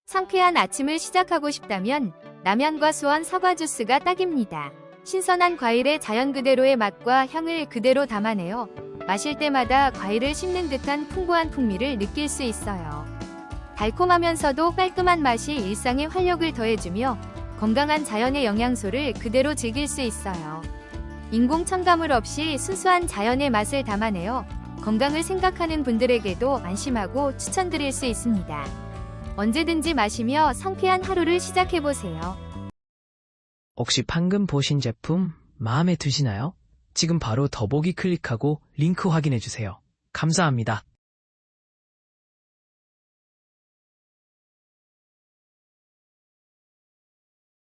상쾌한 아침을 시작하고 싶다면 남양과 수원 사과 주스가 딱입니다. 신선한 과일의 자연 그대로의 맛과 향을 그대로 담아내어 마실 때마다 과일을 씹는 듯한 풍부한 풍미를 느낄 수 있어요. 달콤하면서도 깔끔한 맛이 일상에 활력을 더해주며 건강한 자연의 영양소를 그대로 즐길 수 있어요. 인공 첨가물 없이 순수한 자연의 맛을 담아내어 건강을 생각하는 분들에게도 안심하고 추천드릴 수 있습니다. 언제든지 마시며 상쾌한 하루를 시작해보세요. 혹시 방금 보신 제품 마음에 드시나요? 지금 바로 더보기 클릭하고 링크 확인해주세요. 감사합니다.